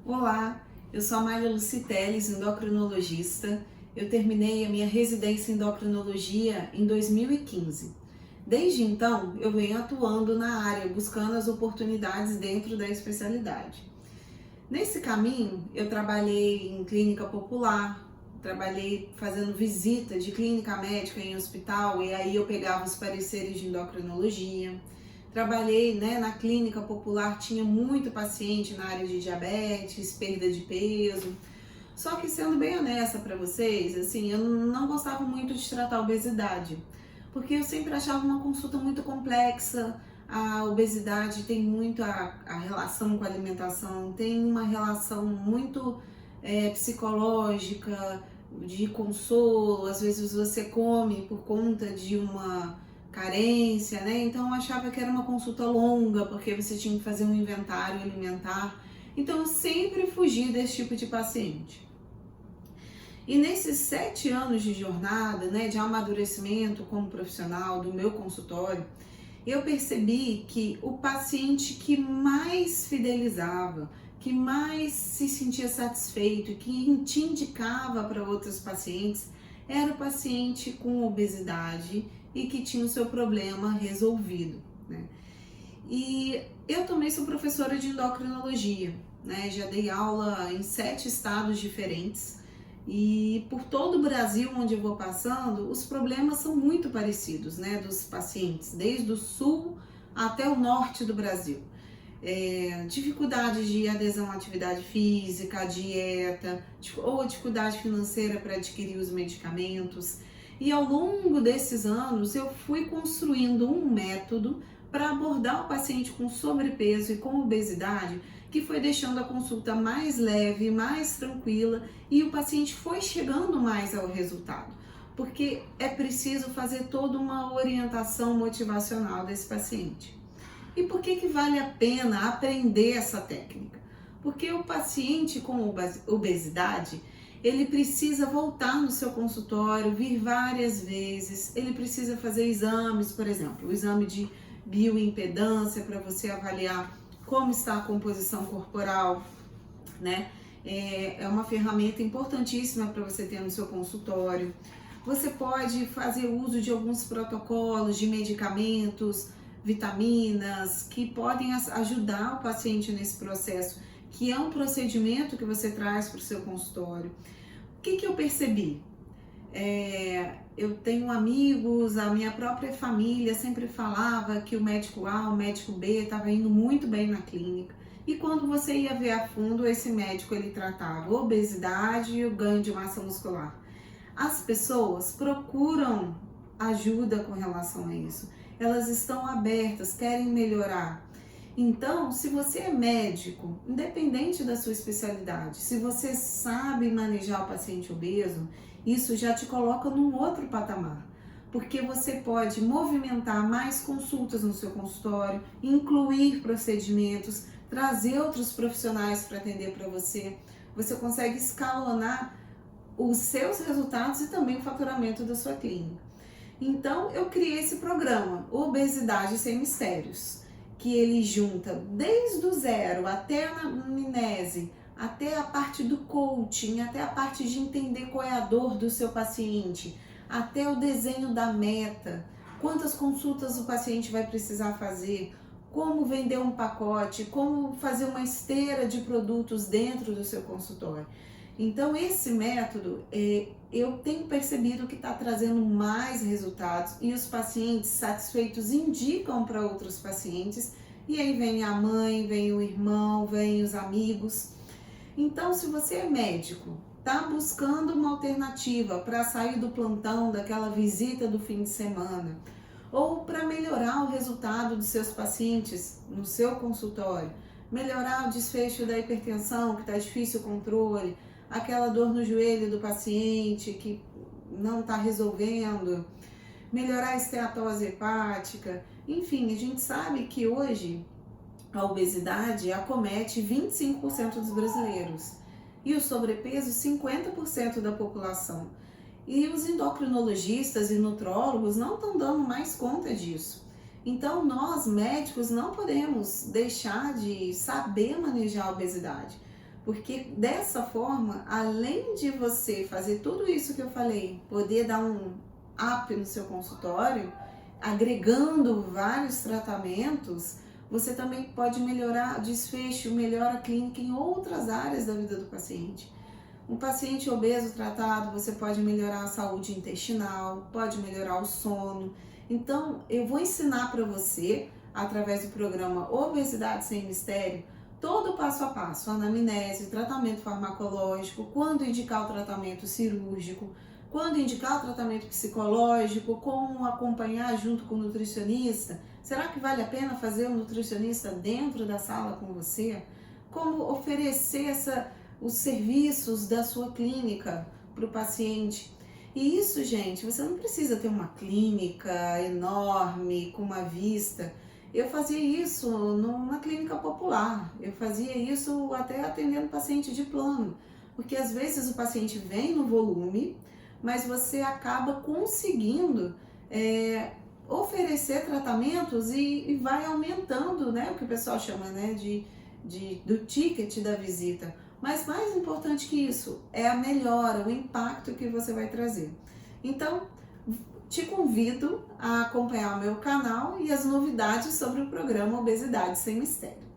Olá, eu sou a Mayra Luciteles, endocrinologista. Eu terminei a minha residência em endocrinologia em 2015. Desde então, eu venho atuando na área, buscando as oportunidades dentro da especialidade. Nesse caminho, eu trabalhei em clínica popular, trabalhei fazendo visita de clínica médica em hospital e aí eu pegava os pareceres de endocrinologia. Trabalhei, na clínica popular, tinha muito paciente na área de diabetes, perda de peso. Só que sendo bem honesta para vocês, assim, eu não gostava muito de tratar a obesidade, porque eu sempre achava uma consulta muito complexa. A obesidade tem muito a relação com a alimentação, tem uma relação muito psicológica, de consolo. Às vezes você come por conta de uma carência, né? Então eu achava que era uma consulta longa, porque você tinha que fazer um inventário alimentar. Então eu sempre fugi desse tipo de paciente. E nesses 7 anos de jornada, de amadurecimento como profissional do meu consultório, eu percebi que o paciente que mais fidelizava, que mais se sentia satisfeito, que te indicava para outros pacientes, era o paciente com obesidade e que tinha o seu problema resolvido, né? E eu também sou professora de endocrinologia, né? Já dei aula em 7 estados diferentes e por todo o Brasil onde eu vou passando, os problemas são muito parecidos, né? Dos pacientes, desde o sul até o norte do Brasil. Dificuldade de adesão à atividade física, à dieta, ou dificuldade financeira para adquirir os medicamentos. E ao longo desses anos eu fui construindo um método para abordar o paciente com sobrepeso e com obesidade, que foi deixando a consulta mais leve, mais tranquila, e o paciente foi chegando mais ao resultado, porque é preciso fazer toda uma orientação motivacional desse paciente. E por que vale a pena aprender essa técnica? Porque o paciente com obesidade, ele precisa voltar no seu consultório, vir várias vezes, ele precisa fazer exames, por exemplo, o exame de bioimpedância para você avaliar como está a composição corporal, né? É uma ferramenta importantíssima para você ter no seu consultório. Você pode fazer uso de alguns protocolos de medicamentos, vitaminas, que podem ajudar o paciente nesse processo, que é um procedimento que você traz para o seu consultório. O que eu percebi? Eu tenho amigos, a minha própria família sempre falava que o médico A, o médico B estava indo muito bem na clínica. E quando você ia ver a fundo, esse médico ele tratava obesidade e o ganho de massa muscular. As pessoas procuram ajuda com relação a isso. Elas estão abertas, querem melhorar. Então, se você é médico, independente da sua especialidade, se você sabe manejar o paciente obeso, isso já te coloca num outro patamar, porque você pode movimentar mais consultas no seu consultório, incluir procedimentos, trazer outros profissionais para atender para você. Você consegue escalonar os seus resultados e também o faturamento da sua clínica. Então, eu criei esse programa, Obesidade Sem Mistérios, que ele junta desde o zero até a anamnese, até a parte do coaching, até a parte de entender qual é a dor do seu paciente, até o desenho da meta, quantas consultas o paciente vai precisar fazer, como vender um pacote, como fazer uma esteira de produtos dentro do seu consultório. Então, esse método, eu tenho percebido que está trazendo mais resultados e os pacientes satisfeitos indicam para outros pacientes, e aí vem a mãe, vem o irmão, vem os amigos. Então, se você é médico, está buscando uma alternativa para sair do plantão, daquela visita do fim de semana, ou para melhorar o resultado dos seus pacientes no seu consultório, melhorar o desfecho da hipertensão, que está difícil o controle, aquela dor no joelho do paciente que não está resolvendo, melhorar a esteatose hepática. Enfim, a gente sabe que hoje a obesidade acomete 25% dos brasileiros e o sobrepeso 50% da população. E os endocrinologistas e nutrólogos não estão dando mais conta disso. Então nós médicos não podemos deixar de saber manejar a obesidade, Porque dessa forma, além de você fazer tudo isso que eu falei, poder dar um up no seu consultório, agregando vários tratamentos, você também pode melhorar o desfecho, melhora a clínica em outras áreas da vida do paciente. Um paciente obeso tratado, você pode melhorar a saúde intestinal, pode melhorar o sono. Então, eu vou ensinar para você, através do programa Obesidade Sem Mistério, todo o passo a passo, anamnese, tratamento farmacológico, quando indicar o tratamento cirúrgico, quando indicar o tratamento psicológico, como acompanhar junto com o nutricionista. Será que vale a pena fazer o nutricionista dentro da sala com você? Como oferecer os serviços da sua clínica para o paciente. E isso, gente, você não precisa ter uma clínica enorme, com uma vista. Eu fazia isso numa clínica popular, eu fazia isso até atendendo paciente de plano, porque às vezes o paciente vem no volume, mas você acaba conseguindo oferecer tratamentos e vai aumentando, né, o que o pessoal chama, né, do ticket da visita. Mas mais importante que isso é a melhora, o impacto que você vai trazer. Então, te convido a acompanhar o meu canal e as novidades sobre o programa Obesidade Sem Mistério.